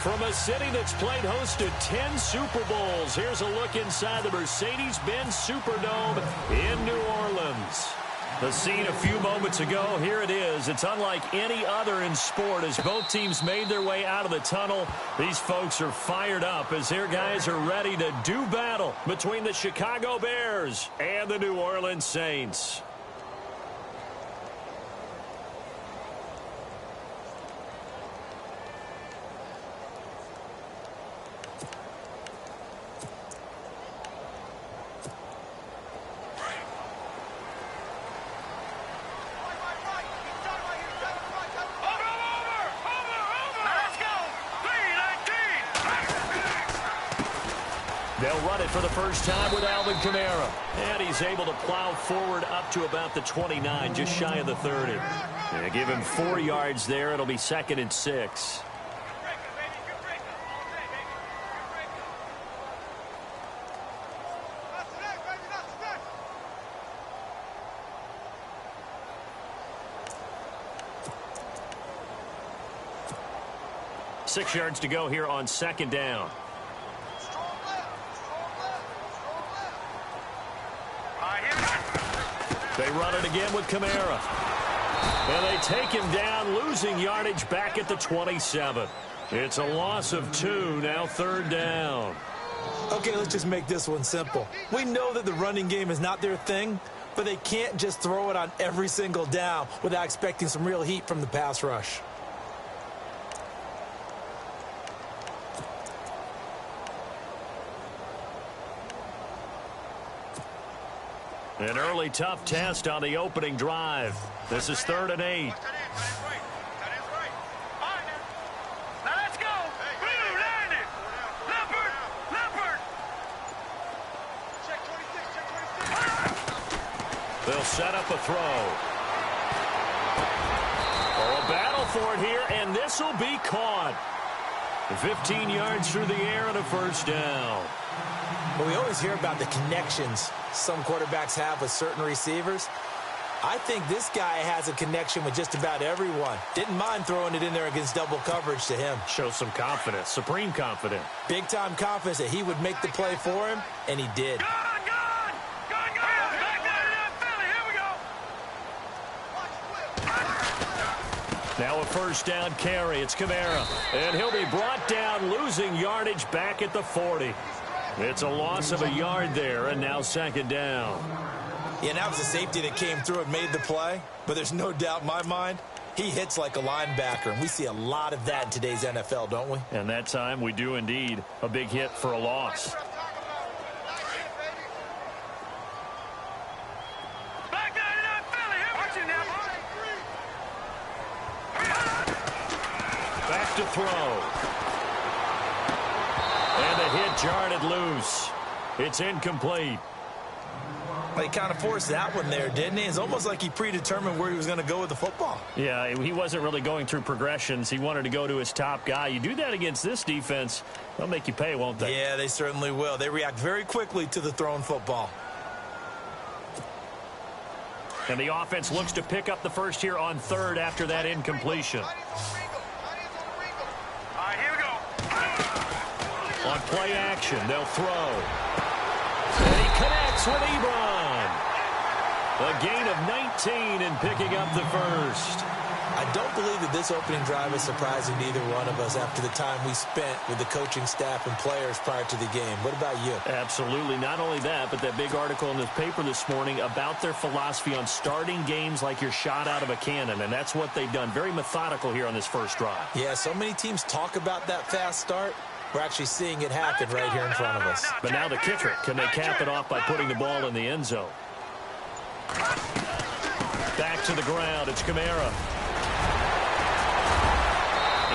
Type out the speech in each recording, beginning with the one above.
From a city that's played host to 10 Super Bowls, here's a look inside the Mercedes-Benz Superdome in New Orleans. The scene a few moments ago, here it is. It's unlike any other in sport as both teams made their way out of the tunnel. These folks are fired up as their guys are ready to do battle between the Chicago Bears and the New Orleans Saints. They'll run it for the first time with Alvin Kamara. And he's able to plow forward up to about the 29, just shy of the 30. Yeah, give him 4 yards there. It'll be 2nd and 6. Six yards to go here on 2nd down. They run it again with Kamara. And they take him down, losing yardage back at the 27. It's a loss of 2, now 3rd down. Okay, let's just make this one simple. We know that the running game is not their thing, but they can't just throw it on every single down without expecting some real heat from the pass rush. An early tough test on the opening drive. This is 3rd and 8. They'll set up a throw. Oh, a battle for it here, and this will be caught. 15 yards through the air and a 1st down. Well, we always hear about the connections some quarterbacks have with certain receivers. I think this guy has a connection with just about everyone. Didn't mind throwing it in there against double coverage to him. Shows some confidence, supreme confidence. Big-time confidence that he would make the play for him, and he did. Now a 1st down carry. It's Kamara. And he'll be brought down, losing yardage back at the 40. It's a loss of a yard there, and now 2nd down. Yeah, that was a safety that came through and made the play. But there's no doubt in my mind, he hits like a linebacker. And we see a lot of that in today's NFL, don't we? And that time we do indeed. A big hit for a loss. Back to throw. And the hit jarred it loose. It's incomplete. He kind of forced that one there, didn't he? It's almost like he predetermined where he was going to go with the football. Yeah, he wasn't really going through progressions. He wanted to go to his top guy. You do that against this defense, they'll make you pay, won't they? Yeah, they certainly will. They react very quickly to the thrown football. And the offense looks to pick up the first here on 3rd after that incompletion. On play action, they'll throw. And he connects with Ebron. A gain of 19 and picking up the 1st. I don't believe that this opening drive is surprising to either one of us after the time we spent with the coaching staff and players prior to the game. What about you? Absolutely. Not only that, but that big article in the paper this morning about their philosophy on starting games like you're shot out of a cannon, and that's what they've done. Very methodical here on this first drive. Yeah, so many teams talk about that fast start. We're actually seeing it happen right here in front of us. But now the kicker. Can they cap it off by putting the ball in the end zone? Back to the ground. It's Kamara.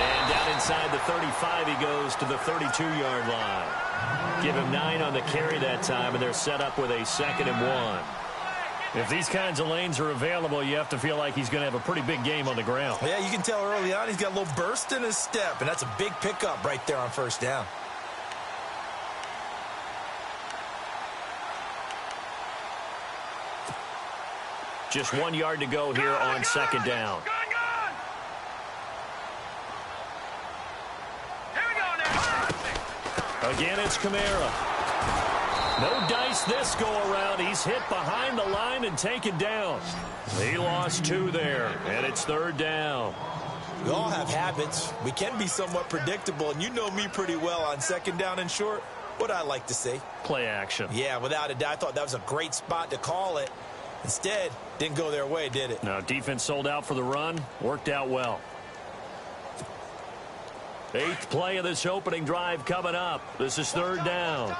And down inside the 35, he goes to the 32-yard line. Give him 9 on the carry that time, and they're set up with a 2nd and 1. If these kinds of lanes are available, you have to feel like he's going to have a pretty big game on the ground. Yeah, you can tell early on he's got a little burst in his step, and that's a big pickup right there on 1st down. Just 1 yard to go here on 2nd down. Here we go. Again, it's Kamara. No dice this go-around. He's hit behind the line and taken down. He lost 2 there, and it's 3rd down. We all have habits. We can be somewhat predictable, and you know me pretty well on 2nd down and short. What I like to say. Play action. Yeah, without a doubt. I thought that was a great spot to call it. Instead, didn't go their way, did it? No, defense sold out for the run. Worked out well. 8th play of this opening drive coming up. This is 3rd down.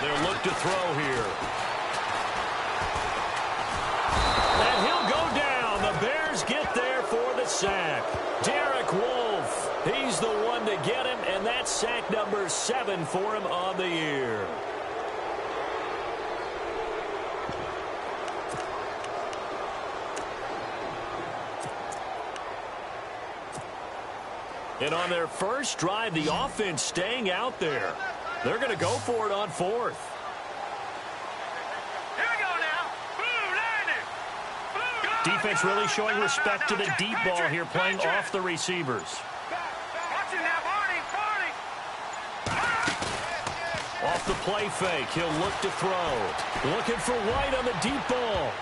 They'll look to throw here. And he'll go down. The Bears get there for the sack. Derek Wolfe, he's the one to get him, and that's sack number 7 for him on the year. And on their first drive, the offense staying out there. They're going to go for it on 4th. Here we go now. Blue landing. Blue Defense really showing respect to the deep ball here, playing off the receivers. Watch it now, Barney. Off the play fake, he'll look to throw. Looking for White on the deep ball.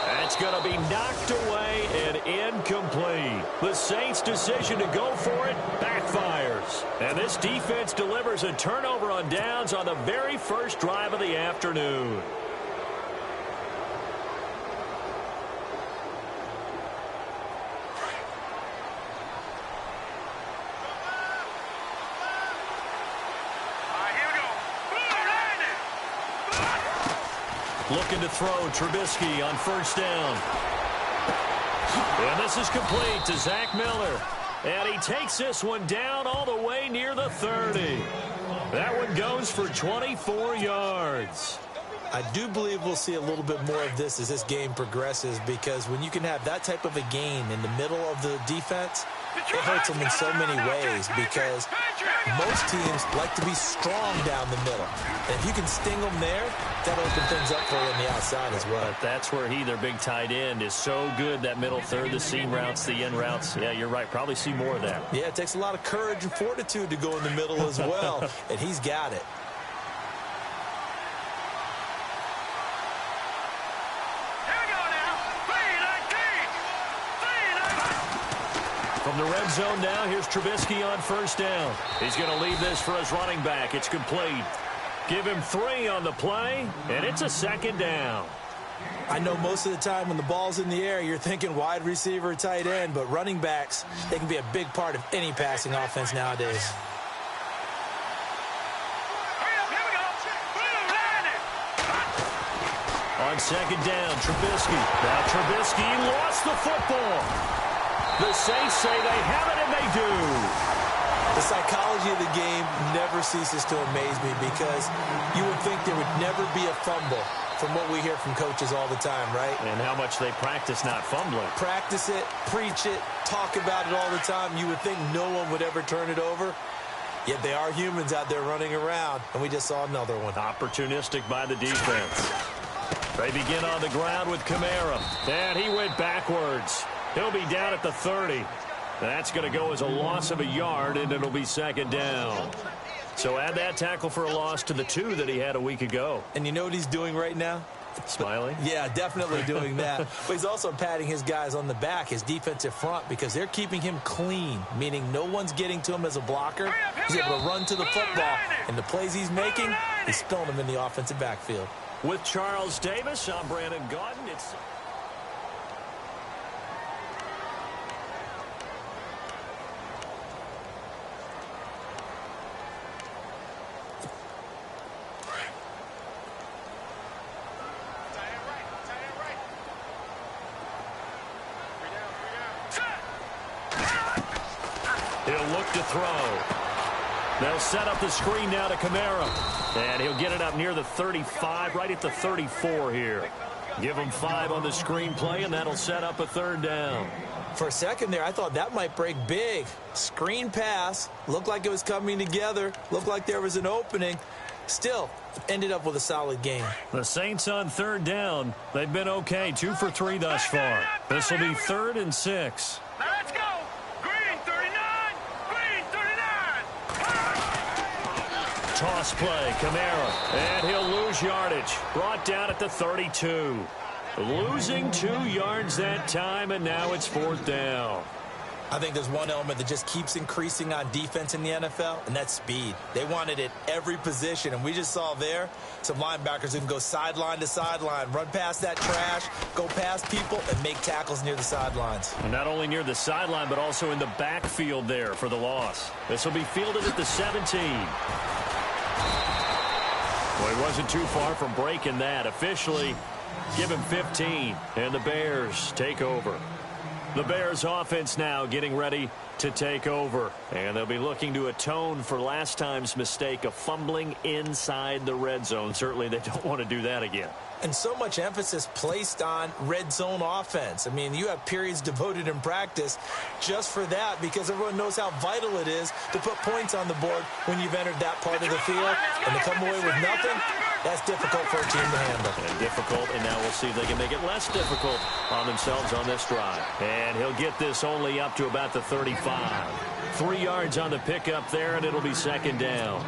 That's going to be knocked away and incomplete. The Saints' decision to go for it backfires. And this defense delivers a turnover on downs on the very first drive of the afternoon. Looking to throw, Trubisky on 1st down. And this is complete to Zach Miller. And he takes this one down all the way near the 30. That one goes for 24 yards. I do believe we'll see a little bit more of this as this game progresses, because when you can have that type of a gain in the middle of the defense, it hurts them in so many ways, because most teams like to be strong down the middle. And if you can sting them there, that'll open things up for you on the outside as well. But that's where their big tight end, is so good, that middle third, the seam routes, the in routes. Yeah, you're right. Probably see more of that. Yeah, it takes a lot of courage and fortitude to go in the middle as well, and he's got it. From the red zone now, here's Trubisky on 1st down. He's going to leave this for his running back. It's complete. Give him 3 on the play, and it's a 2nd down. I know most of the time when the ball's in the air, you're thinking wide receiver, tight end, but running backs, they can be a big part of any passing offense nowadays. On 2nd down, Trubisky. Now Trubisky lost the football. The Saints say they have it, and they do. The psychology of the game never ceases to amaze me, because you would think there would never be a fumble from what we hear from coaches all the time, right? And how much they practice not fumbling. Practice it, preach it, talk about it all the time. You would think no one would ever turn it over. Yet they are humans out there running around, and we just saw another one. Opportunistic by the defense. They begin on the ground with Kamara. And he went backwards. He'll be down at the 30. That's going to go as a loss of a yard, and it'll be 2nd down. So add that tackle for a loss to the 2 that he had a week ago. And you know what he's doing right now? Smiling? Yeah, definitely doing that. But he's also patting his guys on the back, his defensive front, because they're keeping him clean, meaning no one's getting to him as a blocker. He's able to run to the football, and the plays he's making, he's spilling them in the offensive backfield. With Charles Davis, I'm Brandon Gaudin. It's he'll look to throw. They'll set up the screen now to Kamara. And he'll get it up near the 35, right at the 34 here. Give him 5 on the screen play, and that'll set up a 3rd down. For a second there, I thought that might break big. Screen pass. Looked like it was coming together. Looked like there was an opening. Still, ended up with a solid game. The Saints on third down. They've been okay, 2 for 3 thus far. This will be 3rd and 6. Now let's go. Green 39. Green 39. Toss play, Kamara, and he'll lose yardage. Brought down at the 32. Losing 2 yards that time, and now it's 4th down. I think there's one element that just keeps increasing on defense in the NFL, and that's speed. They want it at every position, and we just saw there some linebackers who can go sideline to sideline, run past that trash, go past people, and make tackles near the sidelines. And not only near the sideline, but also in the backfield there for the loss. This will be fielded at the 17. Well, he wasn't too far from breaking that. Officially, give him 15, and the Bears take over. The Bears offense now getting ready to take over. And they'll be looking to atone for last time's mistake of fumbling inside the red zone. Certainly they don't want to do that again. And so much emphasis placed on red zone offense. I mean, you have periods devoted in practice just for that because everyone knows how vital it is to put points on the board when you've entered that part of the field. And to come away with nothing, that's difficult for a team to handle. And difficult, and now we'll see if they can make it less difficult on themselves on this drive. And he'll get this only up to about the 35. 3 yards on the pickup there, and it'll be 2nd down.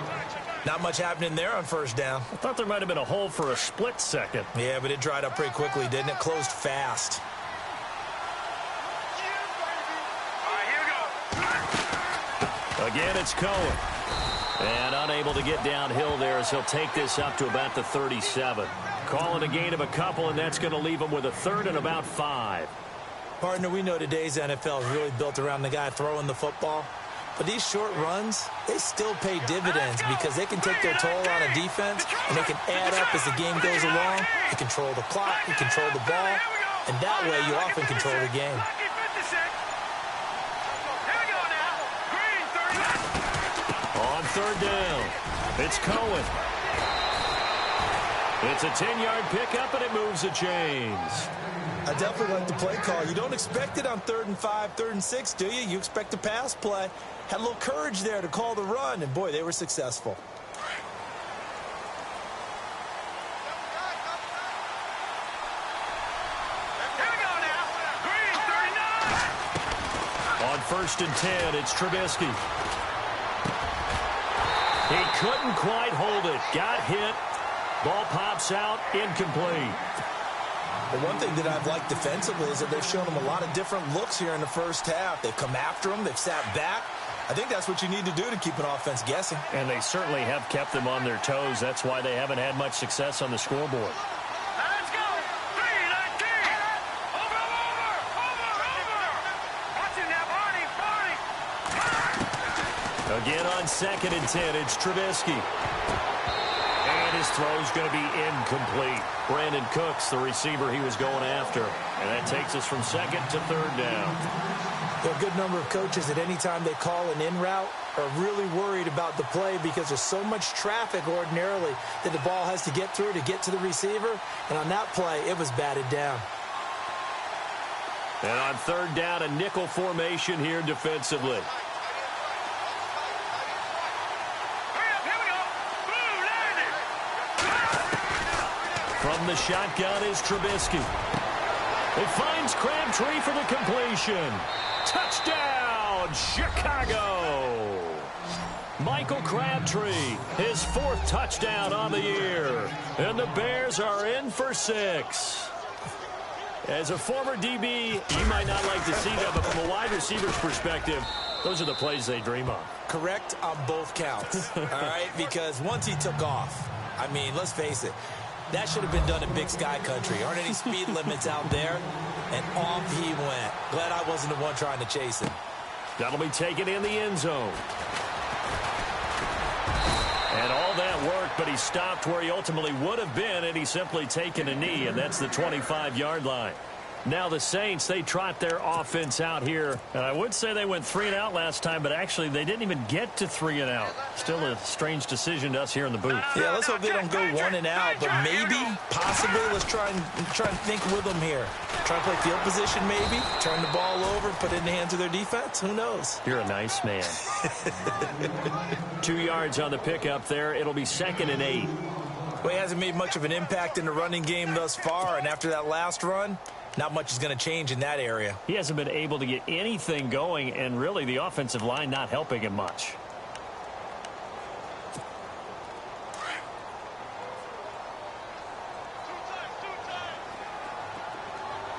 Not much happening there on 1st down. I thought there might have been a hole for a split second. Yeah, but it dried up pretty quickly, didn't it? Closed fast. All right, here we go. Again, it's Cohen. And unable to get downhill there as he'll take this up to about the 37. Calling a gain of a couple, and that's going to leave him with a 3rd and about 5. Partner, we know today's NFL is really built around the guy throwing the football. But these short runs, they still pay dividends because they can take their toll on a defense, and they can add up as the game goes along. You control the clock, you control the ball, and that way you often control the game. Here we go now. Green 39. On 3rd down, it's Cohen. It's a 10-yard pickup, and it moves the chains. I definitely like the play call. You don't expect it on 3rd and 5, 3rd and 6, do you? You expect a pass play. Had a little courage there to call the run, and boy, they were successful. Here we go now. Green 39. On 1st and 10, it's Trubisky. He couldn't quite hold it. Got hit. Ball pops out. Incomplete. The one thing that I've liked defensively is that they've shown them a lot of different looks here in the 1st half. They've come after them. They've sat back. I think that's what you need to do to keep an offense guessing. And they certainly have kept them on their toes. That's why they haven't had much success on the scoreboard. Now let's go. 3-19. Over. Watch it now, Barney. Again on 2nd and 10, it's Trubisky. And his throw's going to be incomplete. Brandon Cooks, the receiver he was going after. And that takes us from 2nd to 3rd down. A good number of coaches at any time they call an in route are really worried about the play because there's so much traffic ordinarily that the ball has to get through to get to the receiver. And on that play, it was batted down. And on 3rd down, a nickel formation here defensively. From the shotgun is Trubisky. It finds Crabtree for the completion. Touchdown, Chicago! Michael Crabtree, his 4th touchdown on the year. And the Bears are in for 6. As a former DB, you might not like to see that, but from a wide receiver's perspective, those are the plays they dream of. Correct on both counts, all right? Because once he took off, I mean, let's face it, that should have been done in Big Sky Country. Aren't any speed limits out there? And off he went. Glad I wasn't the one trying to chase him. That'll be taken in the end zone. And all that work, but he stopped where he ultimately would have been, and he's simply taken a knee, and that's the 25-yard line. Now the Saints, they trot their offense out here. And I would say they went 3 and out last time, but actually they didn't even get to 3 and out. Still a strange decision to us here in the booth. Yeah, let's hope they don't go 1 and out, but maybe, possibly, let's try and think with them here. Try and play field position maybe, turn the ball over, put it in the hands of their defense. Who knows? You're a nice man. 2 yards on the pickup there. It'll be 2nd and 8. Well, he hasn't made much of an impact in the running game thus far, and after that last run, not much is going to change in that area. He hasn't been able to get anything going, and really the offensive line not helping him much.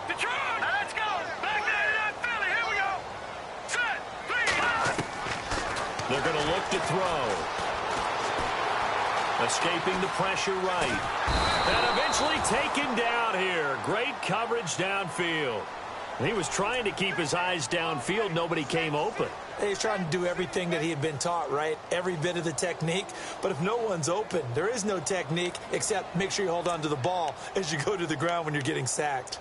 Detroit, let's go. Back there to that Philly. Here we go. Set, please. They're going to look to throw. Escaping the pressure right. And eventually taken down here. Great coverage downfield. He was trying to keep his eyes downfield. Nobody came open. He's trying to do everything that he had been taught, right? Every bit of the technique. But if no one's open, there is no technique except make sure you hold on to the ball as you go to the ground when you're getting sacked.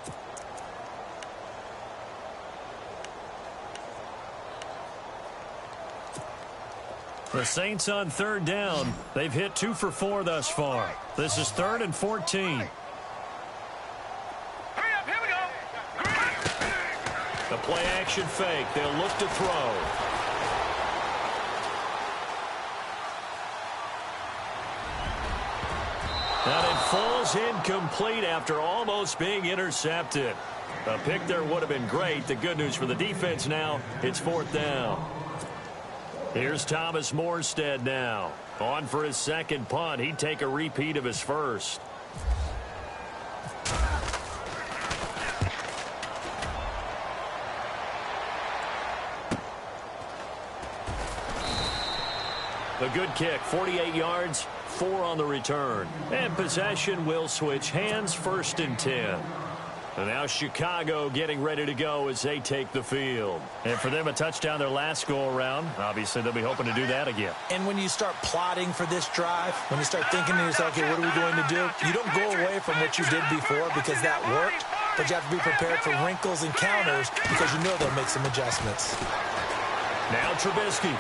The Saints on 3rd down. They've hit 2 for 4 thus far. This is 3rd and 14. Hurry up, here we go. The play action fake. They'll look to throw. And it falls incomplete after almost being intercepted. A pick there would have been great. The good news for the defense now, it's 4th down. Here's Thomas Morstead now. On for his 2nd punt. He'd take a repeat of his first. A good kick, 48 yards, 4 on the return. And possession will switch hands, 1st and 10. And now Chicago getting ready to go as they take the field. And for them, a touchdown their last go-around. Obviously, they'll be hoping to do that again. And when you start plotting for this drive, when you start thinking to yourself, okay, what are we going to do? You don't go away from what you did before because that worked, but you have to be prepared for wrinkles and counters because you know they'll make some adjustments. Now Trubisky.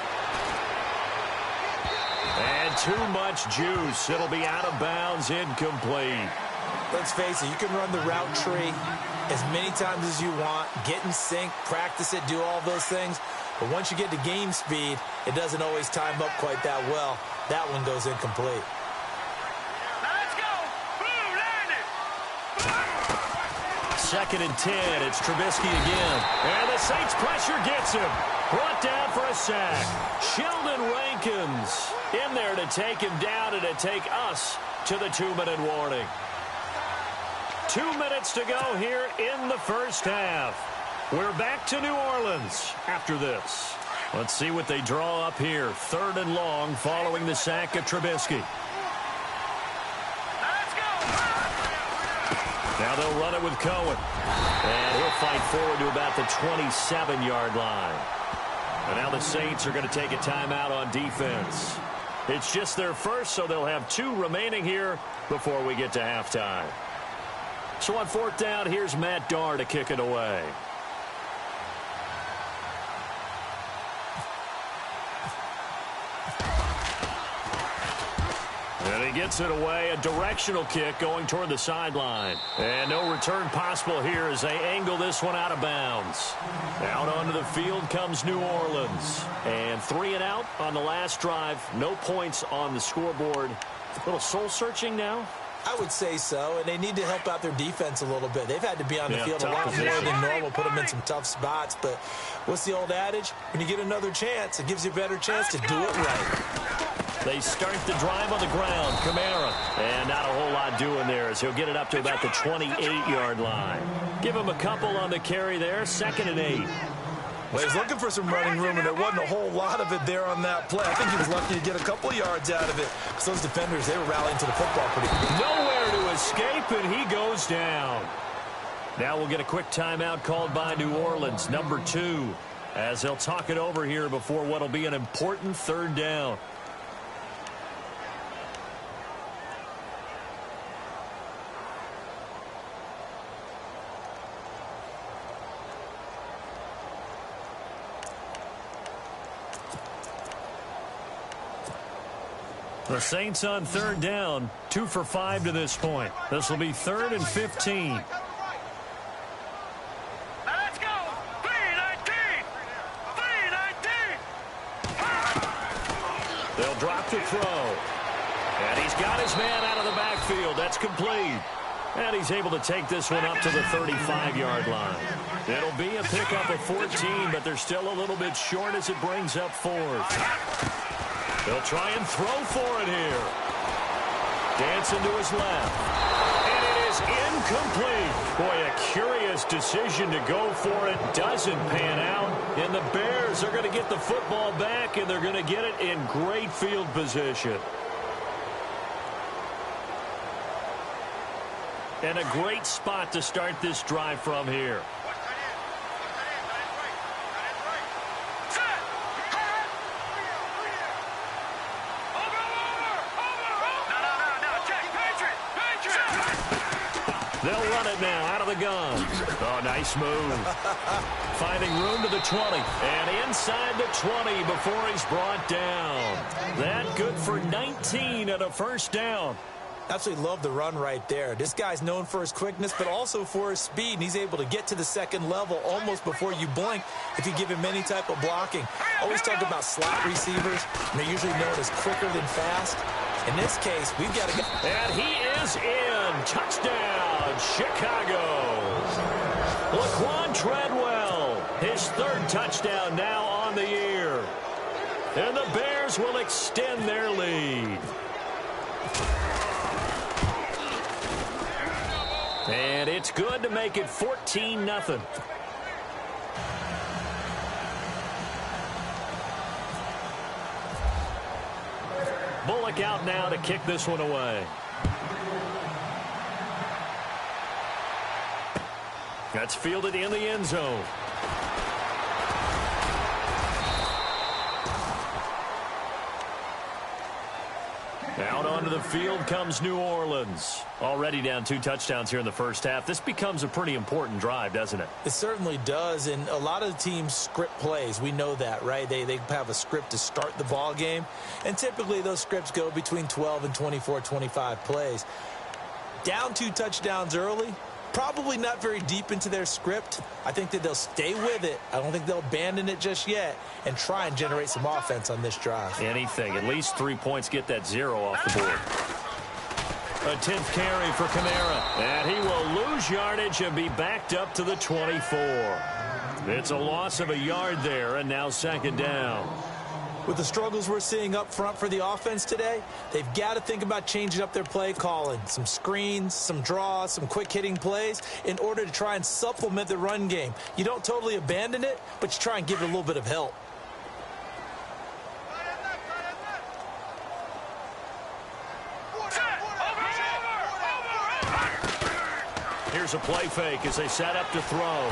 And too much juice. It'll be out of bounds, incomplete. Let's face it, you can run the route tree as many times as you want, get in sync, practice it, do all those things. But once you get to game speed, it doesn't always time up quite that well. That one goes incomplete. Now let's go. Blue, land it. 2nd and 10. It's Trubisky again. And the Saints pressure gets him. Brought down for a sack. Sheldon Rankins in there to take him down and to take us to the 2-minute warning. 2 minutes to go here in the first half. We're back to New Orleans after this. Let's see what they draw up here. 3rd and long following the sack of Trubisky. Let's go. Now they'll run it with Cohen. And he'll fight forward to about the 27-yard line. And now the Saints are going to take a timeout on defense. It's just their first, so they'll have 2 remaining here before we get to halftime. So on 4th down, here's Matt Darr to kick it away. And he gets it away, a directional kick going toward the sideline. And no return possible here as they angle this one out of bounds. Out onto the field comes New Orleans. And 3 and out on the last drive. No points on the scoreboard. A little soul-searching now. I would say so, and they need to help out their defense a little bit. They've had to be on the field a tough lot more position than normal, put them in some tough spots. But what's the old adage? When you get another chance, it gives you a better chance to do it right. They start the drive on the ground. Kamara. And not a whole lot doing there as he'll get it up to about the 28-yard line. Give him a couple on the carry there. 2nd and 8. Well, he's looking for some running room, and there wasn't a whole lot of it there on that play. I think he was lucky to get a couple yards out of it because those defenders, they were rallying to the football pretty quick. Nowhere to escape, and he goes down. Now we'll get a quick timeout called by New Orleans, number 2, as they'll talk it over here before what will be an important 3rd down. The Saints on third down, 2 for 5 to this point. This will be 3rd and 15. Now let's go. 3-19. 3-19. They'll drop the throw. And he's got his man out of the backfield. That's complete. And he's able to take this one up to the 35-yard line. It'll be a pickup of 14, but they're still a little bit short as it brings up 4th. They'll try and throw for it here. Dancing to his left. And it is incomplete. Boy, a curious decision to go for it. Doesn't pan out. And the Bears are going to get the football back, and they're going to get it in great field position. And a great spot to start this drive from here. They'll run it now out of the gun. Oh, nice move. Finding room to the 20. And inside the 20 before he's brought down. That good for 19 and a first down. Absolutely love the run right there. This guy's known for his quickness, but also for his speed, and he's able to get to the second level almost before you blink if you give him any type of blocking. Always talk about slot receivers, and they're usually known as quicker than fast. In this case, we've got to get... And he is in. Touchdown, Chicago. Laquan Treadwell, his 3rd touchdown now on the year. And the Bears will extend their lead. And it's good to make it 14-0. Bullock out now to kick this one away. That's fielded in the end zone. Out onto the field comes New Orleans. Already down 2 touchdowns here in the first half. This becomes a pretty important drive, doesn't it? It certainly does, and a lot of the teams script plays. We know that, right? They have a script to start the ball game, and typically those scripts go between 12 and 24, 25 plays. Down 2 touchdowns early, probably not very deep into their script. I think that they'll stay with it. I don't think they'll abandon it just yet and try and generate some offense on this drive. Anything. At least 3 points, get that 0 off the board. A 10th carry for Kamara. And he will lose yardage and be backed up to the 24. It's a loss of a yard there, and now 2nd down. With the struggles we're seeing up front for the offense today, they've got to think about changing up their play calling. Some screens, some draws, some quick-hitting plays in order to try and supplement the run game. You don't totally abandon it, but you try and give it a little bit of help. Here's a play fake as they set up to throw.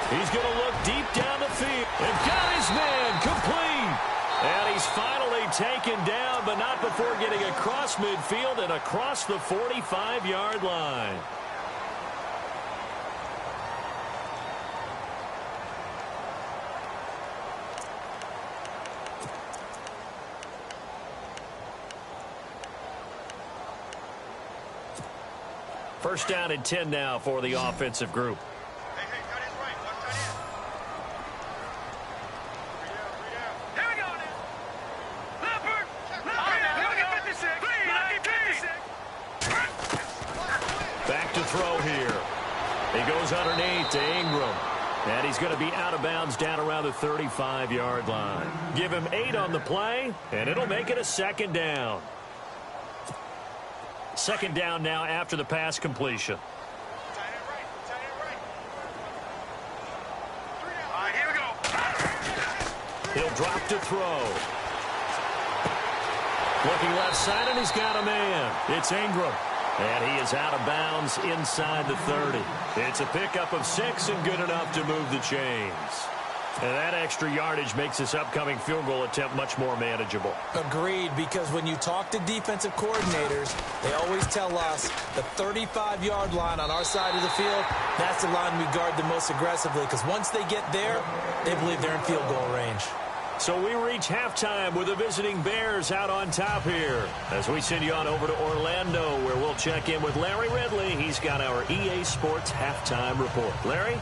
He's going to look deep down the field and got his man complete. And he's finally taken down, but not before getting across midfield and across the 45-yard line. First down and 10 now for the offensive group. Back to throw here. He goes underneath to Ingram. And he's going to be out of bounds down around the 35-yard line. Give him 8 on the play, and it'll make it a 2nd down. 2nd down now after the pass completion. He'll drop to throw. Looking left side, and he's got a man. It's Ingram. And he is out of bounds inside the 30. It's a pickup of 6 and good enough to move the chains. And that extra yardage makes this upcoming field goal attempt much more manageable. Agreed, because when you talk to defensive coordinators, they always tell us the 35-yard line on our side of the field, that's the line we guard the most aggressively, because once they get there, they believe they're in field goal range. So we reach halftime with the visiting Bears out on top here. As we send you on over to Orlando, where we'll check in with Larry Ridley. He's got our EA Sports halftime report. Larry?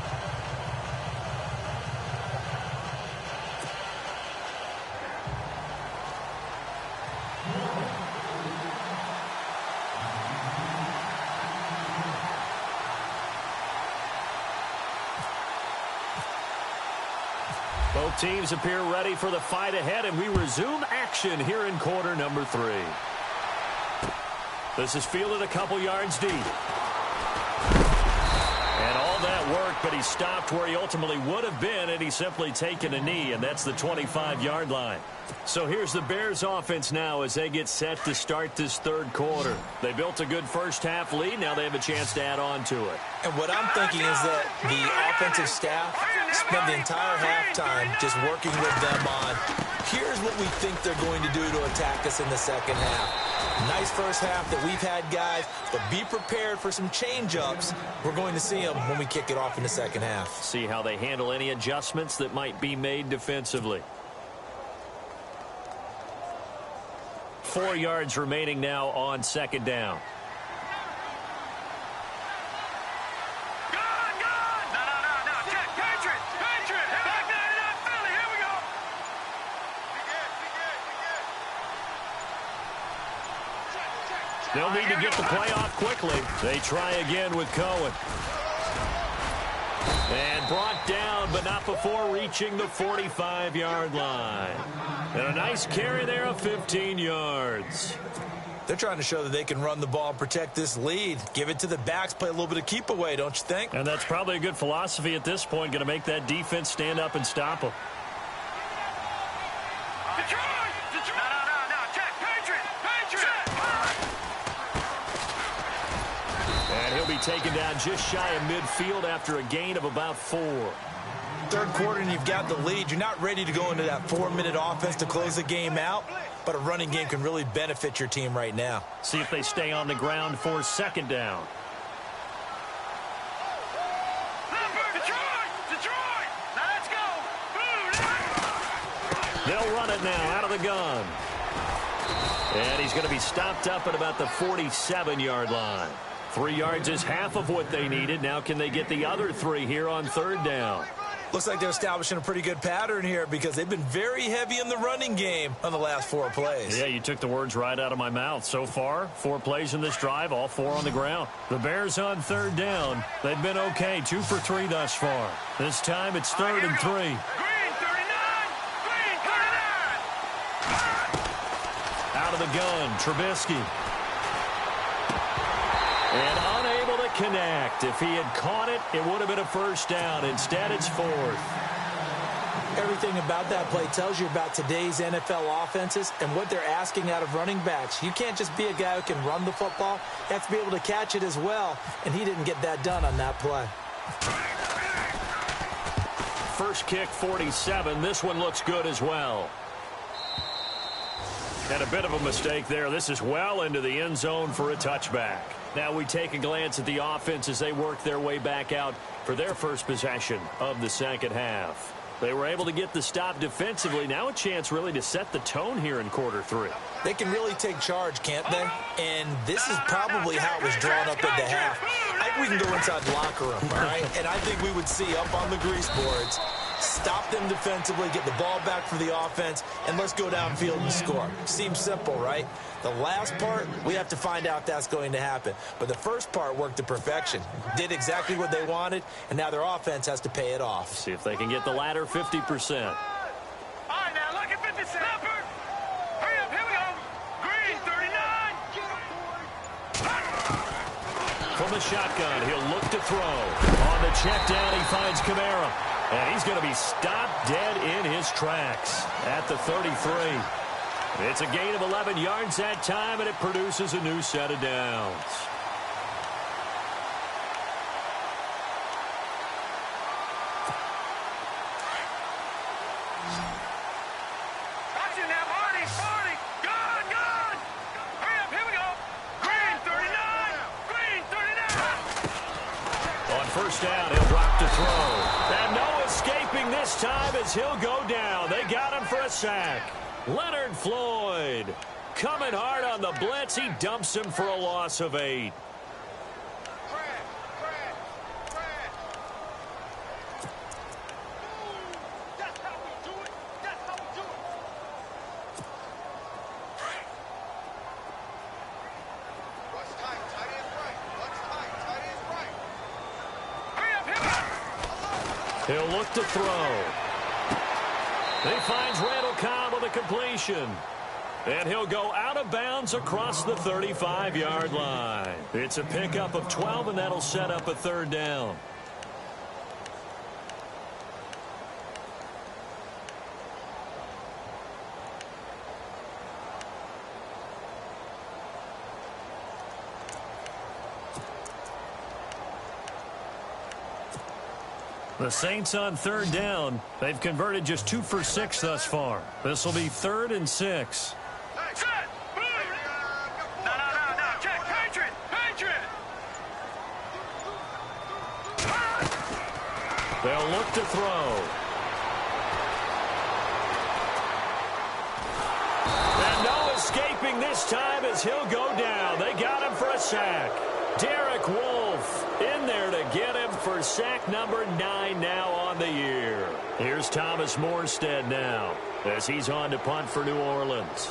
Both teams appear ready for the fight ahead, and we resume action here in quarter number 3. This is fielded a couple yards deep. And all that work, but he stopped where he ultimately would have been, and he's simply taken a knee, and that's the 25-yard line. So here's the Bears offense now as they get set to start this third quarter. They built a good first-half lead. Now they have a chance to add on to it. And what I'm thinking is that the offensive staff spent the entire halftime just working with them on, here's what we think they're going to do to attack us in the second half. Nice first half that we've had, guys, but be prepared for some change-ups. We're going to see them when we kick it off in the second half. See how they handle any adjustments that might be made defensively. 4 yards remaining now on second down. They'll need to get the play off quickly. They try again with Cohen. And brought down, but not before reaching the 45-yard line. And a nice carry there of 15 yards. They're trying to show that they can run the ball and protect this lead. Give it to the backs, play a little bit of keep away, don't you think? And that's probably a good philosophy at this point, going to make that defense stand up and stop them. Taken down just shy of midfield after a gain of about 4. Third quarter and you've got the lead. You're not ready to go into that 4-minute offense to close the game out, but a running game can really benefit your team right now. See if they stay on the ground for second down. Detroit! Now let's go! They'll run it now out of the gun. And he's going to be stopped up at about the 47-yard line. 3 yards is half of what they needed. Now can they get the other 3 here on third down? Looks like they're establishing a pretty good pattern here because they've been very heavy in the running game on the last 4 plays. Yeah, you took the words right out of my mouth. So far, 4 plays in this drive, all 4 on the ground. The Bears on third down. They've been okay, 2 for 3 thus far. This time it's third and 3. Green 39! Green 39! Out of the gun, Trubisky. And unable to connect. If he had caught it, it would have been a first down. Instead, it's 4th. Everything about that play tells you about today's NFL offenses and what they're asking out of running backs. You can't just be a guy who can run the football. You have to be able to catch it as well, and he didn't get that done on that play. First kick, 47. This one looks good as well. And a bit of a mistake there. This is well into the end zone for a touchback. Now we take a glance at the offense as they work their way back out for their first possession of the second half. They were able to get the stop defensively. Now a chance really to set the tone here in quarter 3. They can really take charge, can't they? And this is probably how it was drawn up at the half. I think we can go inside the locker room, all right? And I think we would see up on the grease boards, stop them defensively, get the ball back for the offense, and let's go downfield and score. Seems simple, right? The last part, we have to find out that's going to happen. But the first part worked to perfection. Did exactly what they wanted, and now their offense has to pay it off. See if they can get the latter 50%. All right, now look at 50 Stafford. Hurry up, here we go. Green 39. From the shotgun, he'll look to throw. On the check down, he finds Kamara. And he's going to be stopped dead in his tracks at the 33. It's a gain of 11 yards that time, and it produces a new set of downs. Watch it now, Marty. Good. Hurry up, here we go. Green 39. Green 39. On first down, he'll drop to throw. And no, it's escaping this time as he'll go down. They got him for a sack. Leonard Floyd coming hard on the blitz. He dumps him for a loss of 8. He'll look to throw. He finds Randall Cobb with a completion. And he'll go out of bounds across the 35-yard line. It's a pickup of 12, and that'll set up a 3rd down. The Saints on 3rd down. They've converted just 2 for 6 thus far. This will be 3rd and 6. Check. Patriot. They'll look to throw. And no escaping this time as he'll go down. They got him for a sack. Derek Wolfe in there to get him for sack number 9 now on the year. Here's Thomas Morstead now as he's on to punt for New Orleans.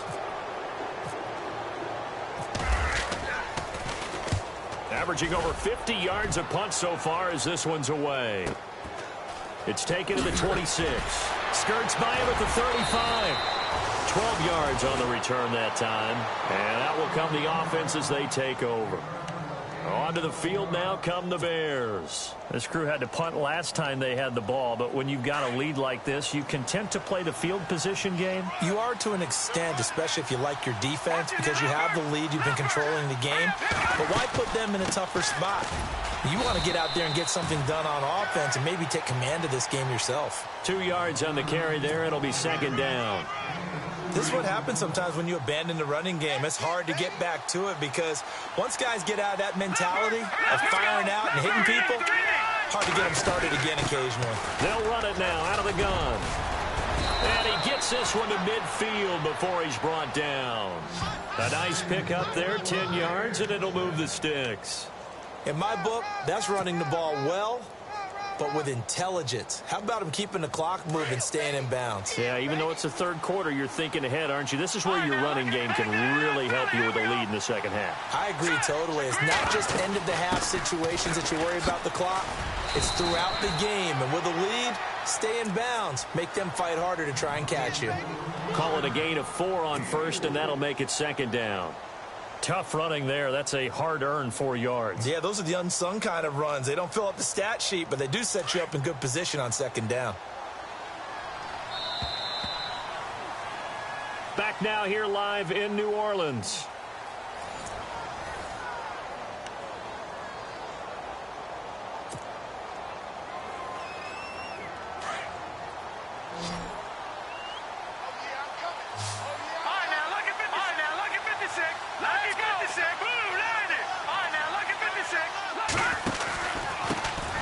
Averaging over 50 yards a punt so far as this one's away. It's taken to the 26. Skirts by him at the 35. 12 yards on the return that time. And out will come the offense as they take over. Onto the field now come the Bears. This crew had to punt last time they had the ball, but when you've got a lead like this, you content to play the field position game? You are to an extent, especially if you like your defense, because you have the lead, you've been controlling the game. But why put them in a tougher spot? You want to get out there and get something done on offense and maybe take command of this game yourself. 2 yards on the carry there. It'll be 2nd down. This is what happens sometimes when you abandon the running game. It's hard to get back to it because once guys get out of that mentality of firing out and hitting people, hard to get them started again occasionally. They'll run it now out of the gun. And he gets this one to midfield before he's brought down. A nice pickup there, 10 yards, and it'll move the sticks. In my book, that's running the ball well, but with intelligence. How about him keeping the clock moving, staying in bounds? Yeah, even though it's the 3rd quarter, you're thinking ahead, aren't you? This is where your running game can really help you with a lead in the 2nd half. I agree totally. It's not just end-of-the-half situations that you worry about the clock. It's throughout the game. And with a lead, stay in bounds. Make them fight harder to try and catch you. Call it a gain of 4 on 1st, and that'll make it 2nd down. Tough running there. That's a hard-earned 4 yards. Yeah, those are the unsung kind of runs. They don't fill up the stat sheet, but they do set you up in good position on 2nd down. Back now here live in New Orleans.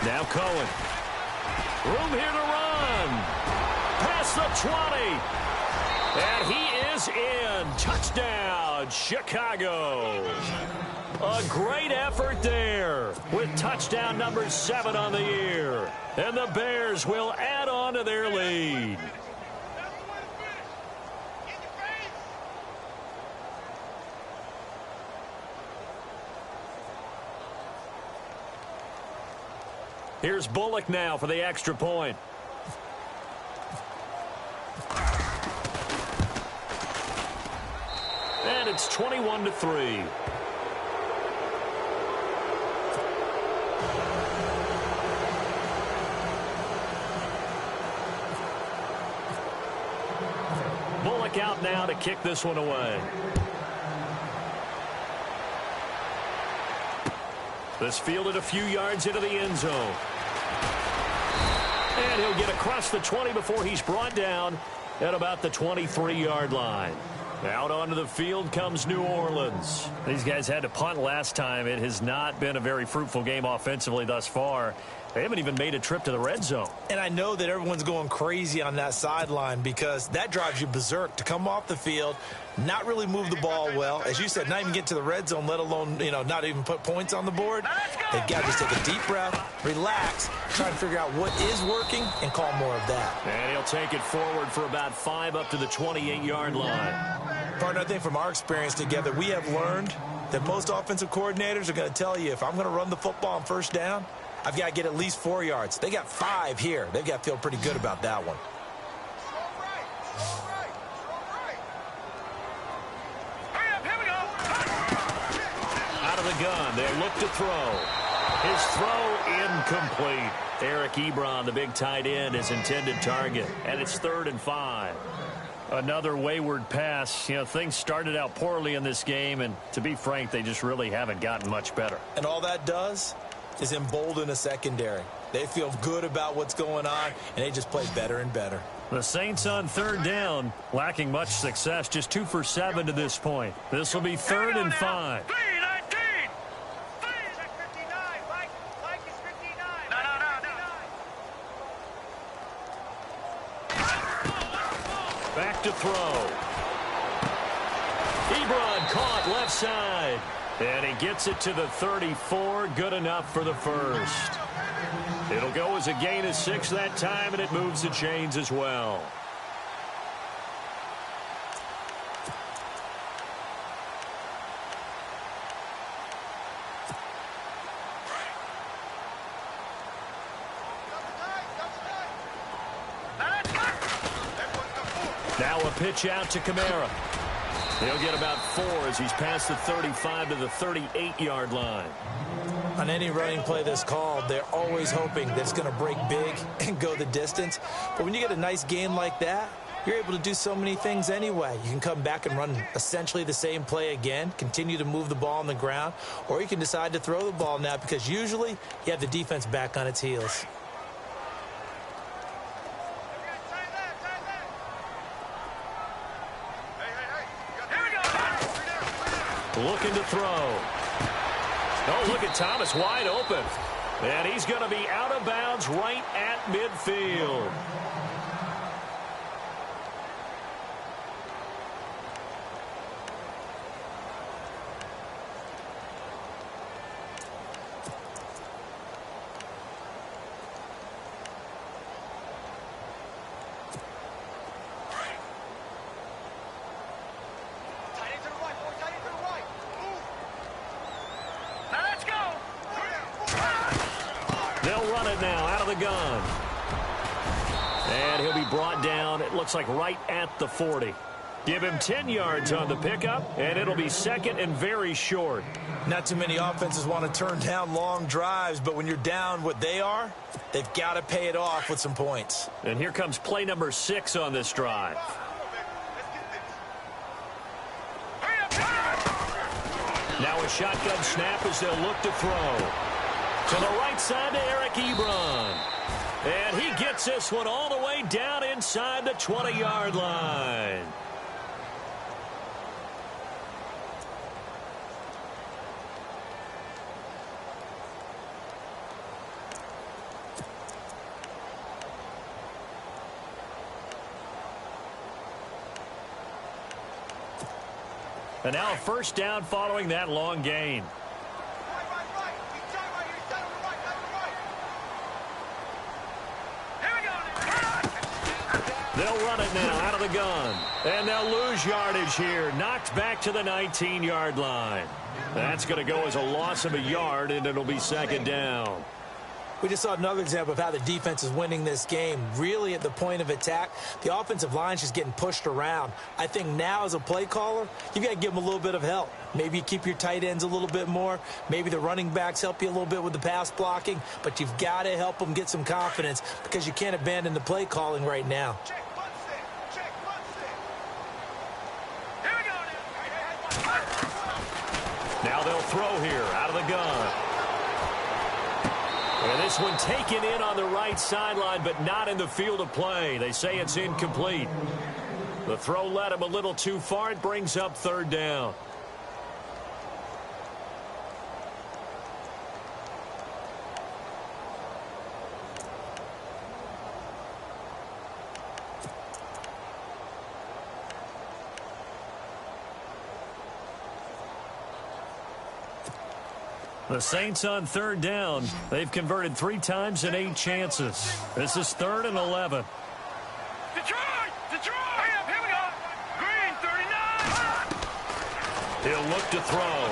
Now Cohen. Room here to run. Past the 20. And he is in. Touchdown, Chicago. A great effort there with touchdown number 7 on the year. And the Bears will add on to their lead. Here's Bullock now for the extra point. And it's 21-3. Bullock out now to kick this one away. This fielded a few yards into the end zone. And he'll get across the 20 before he's brought down at about the 23-yard line. Out onto the field comes New Orleans. These guys had to punt last time. It has not been a very fruitful game offensively thus far. They haven't even made a trip to the red zone. And I know that everyone's going crazy on that sideline because that drives you berserk to come off the field, not really move the ball well. As you said, not even get to the red zone, let alone, not even put points on the board. They've got to just take a deep breath, relax, try and figure out what is working, and call more of that. And he'll take it forward for about 5 up to the 28-yard line. Partner, I think from our experience together, we have learned that most offensive coordinators are going to tell you, if I'm going to run the football on first down, I've got to get at least 4 yards. They got 5 here. They've got to feel pretty good about that one. Out of the gun, they look to throw. His throw incomplete. Eric Ebron, the big tight end, his intended target. And it's 3rd and 5. Another wayward pass. Things started out poorly in this game, and to be frank, they just really haven't gotten much better. And all that does is embolden a secondary. They feel good about what's going on, and they just play better and better. The Saints on 3rd down, lacking much success, just 2 for 7 to this point. This will be 3rd and 5. Back to throw. Ebron caught left side. And he gets it to the 34. Good enough for the first. It'll go as a gain of 6 that time, and it moves the chains as well. Now a pitch out to Kamara. He'll get about 4 as he's past the 35 to the 38-yard line. On any running play that's called, they're always hoping that it's going to break big and go the distance. But when you get a nice gain like that, you're able to do so many things anyway. You can come back and run essentially the same play again, continue to move the ball on the ground, or you can decide to throw the ball now because usually you have the defense back on its heels. Looking to throw. Oh, look at Thomas wide open. And he's going to be out of bounds right at midfield. Gun. And he'll be brought down, it looks like right at the 40. Give him 10 yards on the pickup, and it'll be 2nd and very short. Not too many offenses want to turn down long drives, but when you're down what they are, they've got to pay it off with some points. And here comes play number 6 on this drive. Now a shotgun snap as they'll look to throw. To the right side to Eric Ebron. And he gets this one all the way down inside the 20-yard line. And now a first down following that long gain. They'll run it now out of the gun. And they'll lose yardage here. Knocked back to the 19-yard line. That's going to go as a loss of a yard, and it'll be 2nd down. We just saw another example of how the defense is winning this game. Really at the point of attack, the offensive line's just getting pushed around. I think now as a play caller, you've got to give them a little bit of help. Maybe you keep your tight ends a little bit more. Maybe the running backs help you a little bit with the pass blocking. But you've got to help them get some confidence because you can't abandon the play calling right now. Now they'll throw here out of the gun. And this one taken in on the right sideline, but not in the field of play. They say it's incomplete. The throw led him a little too far. It brings up 3rd down. The Saints on third down. They've converted 3 times in 8 chances. This is 3rd and 11. Detroit! Detroit! Hurry up, here we go. Green, 39. He'll look to throw.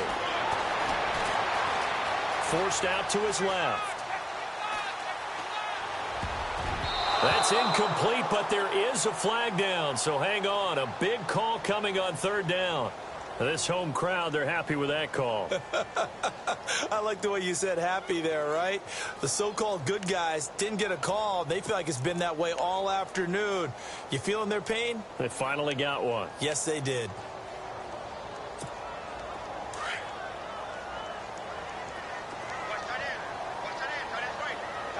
Forced out to his left. That's incomplete, but there is a flag down, so hang on. A big call coming on 3rd down. This home crowd, they're happy with that call. I like the way you said happy there, right? The so-called good guys didn't get a call. They feel like it's been that way all afternoon. You feeling their pain? They finally got one. Yes, they did.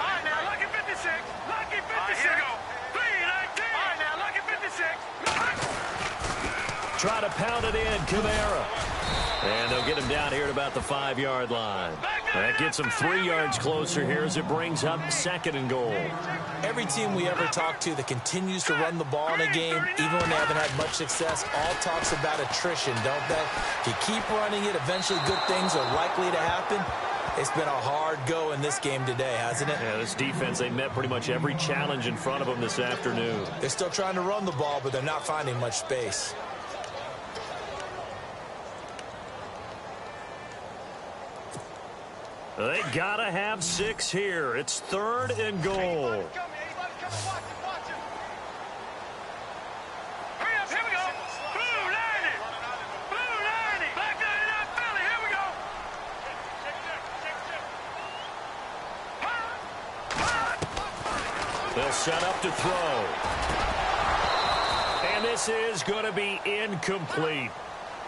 All right, now, lucky 56. Lucky 56. All right, here we go. 319. All right, now, lucky 56. Try to pound it in, Kamara. And they'll get him down here at about the 5-yard line. That gets him 3 yards closer here as it brings up 2nd and goal. Every team we ever talk to that continues to run the ball in a game, even when they haven't had much success, all talks about attrition, don't they? If you keep running it, eventually good things are likely to happen. It's been a hard go in this game today, hasn't it? Yeah, this defense, they met pretty much every challenge in front of them this afternoon. They're still trying to run the ball, but they're not finding much space. They gotta have 6 here. It's 3rd and goal. Anybody come and watch him. Hurry up, here we go. Blue 90. Blue 90. Black 99 Philly, here we go. They'll set up to throw. And this is going to be incomplete.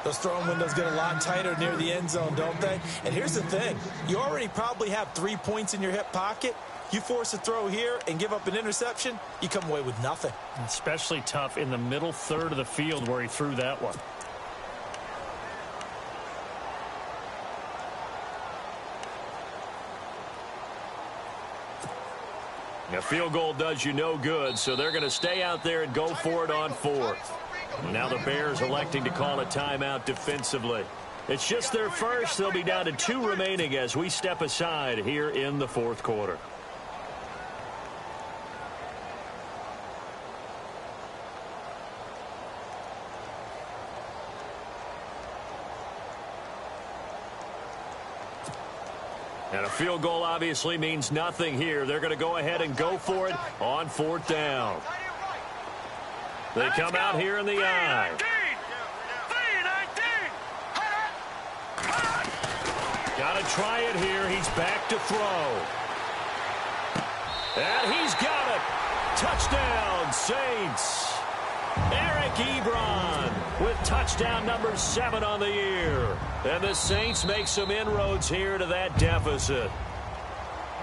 Those throwing windows get a lot tighter near the end zone, don't they? And here's the thing. You already probably have 3 points in your hip pocket. You force a throw here and give up an interception, you come away with nothing. Especially tough in the middle third of the field where he threw that one. A field goal does you no good, so they're going to stay out there and go for it on 4th. Now the Bears electing to call a timeout defensively. It's just their first. They'll be down to 2 remaining as we step aside here in the 4th quarter. And a field goal obviously means nothing here. They're going to go ahead and go for it on 4th down. They come out here in the I. Got to try it here. He's back to throw. And he's got it. Touchdown, Saints. Eric Ebron with touchdown number 7 on the year. And the Saints make some inroads here to that deficit.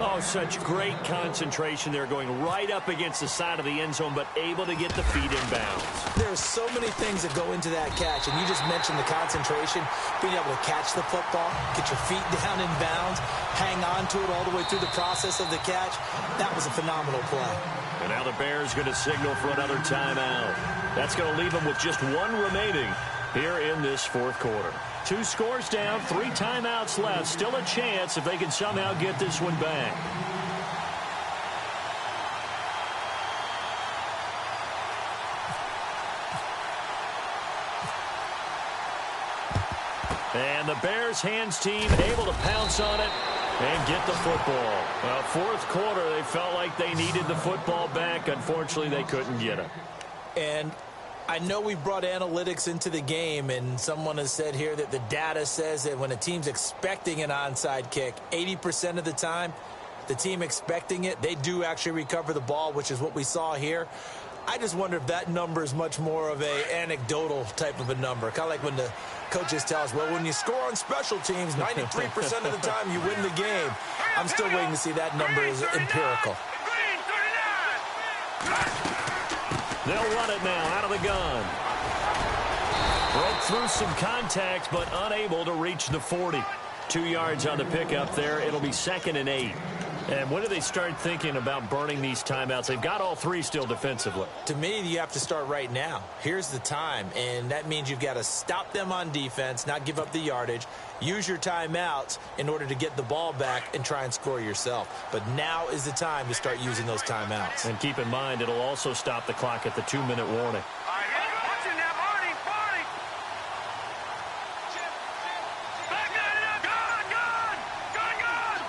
Oh, such great concentration. They're going right up against the side of the end zone, but able to get the feet in bounds. There's so many things that go into that catch, and you just mentioned the concentration, being able to catch the football, get your feet down in bounds, hang on to it all the way through the process of the catch. That was a phenomenal play. And now the Bears going to signal for another timeout. That's going to leave them with just 1 remaining here in this 4th quarter. 2 scores down, 3 timeouts left. Still a chance if they can somehow get this one back. And the Bears hands team able to pounce on it and get the football. Well, 4th quarter, they felt like they needed the football back. Unfortunately, they couldn't get it. And I know we brought analytics into the game, and someone has said here that the data says that when a team's expecting an onside kick, 80% of the time, the team expecting it, they do actually recover the ball, which is what we saw here. I just wonder if that number is much more of a anecdotal type of a number. Kind of like when the coaches tell us, well, when you score on special teams, 93% of the time you win the game. I'm still waiting to see that number is empirical. They'll run it now out of the gun. Broke through some contact, but unable to reach the 40. 2 yards on the pickup there. It'll be 2nd and 8. And when do they start thinking about burning these timeouts? They've got all three still defensively. To me, you have to start right now. Here's the time, and that means you've got to stop them on defense, not give up the yardage, use your timeouts in order to get the ball back and try and score yourself. But now is the time to start using those timeouts. And keep in mind, it'll also stop the clock at the 2-minute warning. Watching now, Marty. Back gone.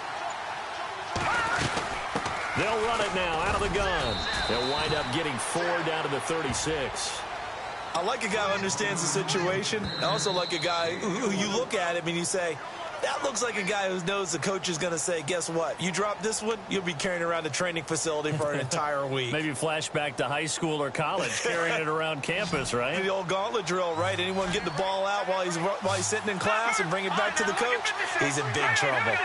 They'll run it now out of the gun. They'll wind up getting 4 down to the 36. I like a guy who understands the situation. I also like a guy who you look at him and you say, that looks like a guy who knows the coach is going to say, guess what? You drop this one, you'll be carrying around a training facility for an entire week. Maybe flashback to high school or college, carrying it around campus, right? The old gauntlet drill, right? Anyone get the ball out while he's sitting in class and bring it back to the coach? He's in big trouble.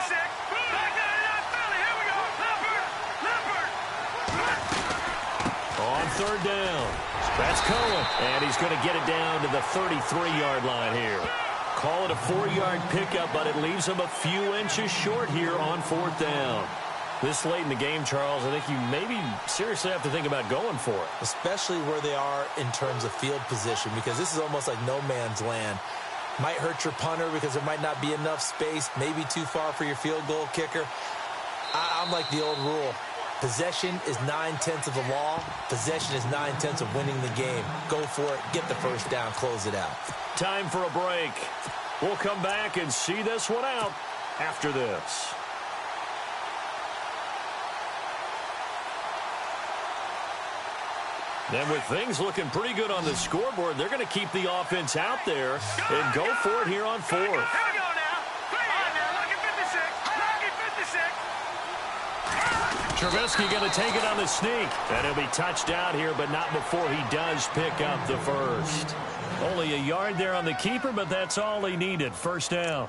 On third down, that's Cohen, and he's going to get it down to the 33-yard line here. Call it a 4-yard pickup, but it leaves him a few inches short here on fourth down. This late in the game, Charles, I think you maybe seriously have to think about going for it. Especially where they are in terms of field position, because this is almost like no man's land. Might hurt your punter because there might not be enough space, maybe too far for your field goal kicker. I'm like the old rule. Possession is 9/10 of the law. Possession is 9/10 of winning the game. Go for it. Get the first down. Close it out. Time for a break. We'll come back and see this one out after this. Then with things looking pretty good on the scoreboard, they're going to keep the offense out there and go for it here on fourth. Here we go now. Lucky 56. Lucky 56. Trubisky going to take it on the sneak. And he'll be touched out here, but not before he does pick up the first. Only a yard there on the keeper, but that's all he needed. First down.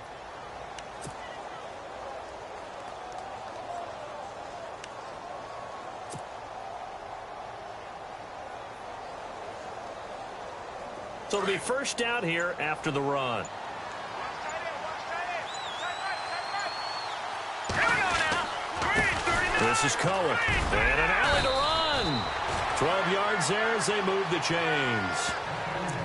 So it'll be first down here after the run. This is Cohen. And an alley to run. 12 yards there as they move the chains.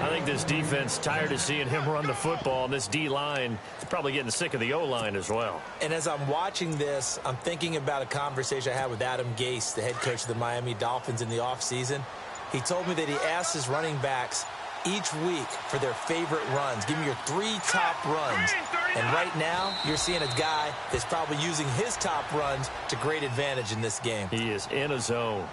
I think this defense tired of seeing him run the football, and this D-line is probably getting sick of the O-line as well. And as I'm watching this, I'm thinking about a conversation I had with Adam Gase, the head coach of the Miami Dolphins in the offseason. He told me that he asked his running backs each week for their favorite runs. Give me your 3 top runs. And right now, you're seeing a guy that's probably using his top runs to great advantage in this game. He is in a zone.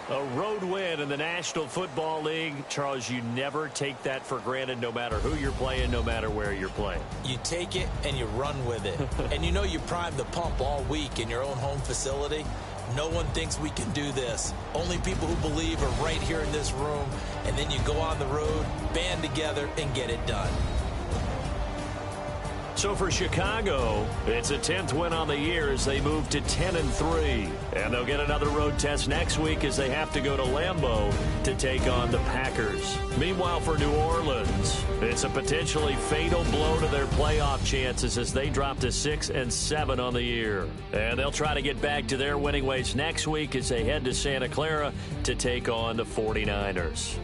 A road win in the National Football League. Charles, you never take that for granted no matter who you're playing, no matter where you're playing. You take it and you run with it. And you know you primed the pump all week in your own home facility. No one thinks we can do this. Only people who believe are right here in this room. And then you go on the road, band together, and get it done. So for Chicago, it's a 10th win on the year as they move to 10-3. And they'll get another road test next week as they have to go to Lambeau to take on the Packers. Meanwhile, for New Orleans, it's a potentially fatal blow to their playoff chances as they drop to 6-7 on the year. And they'll try to get back to their winning ways next week as they head to Santa Clara to take on the 49ers.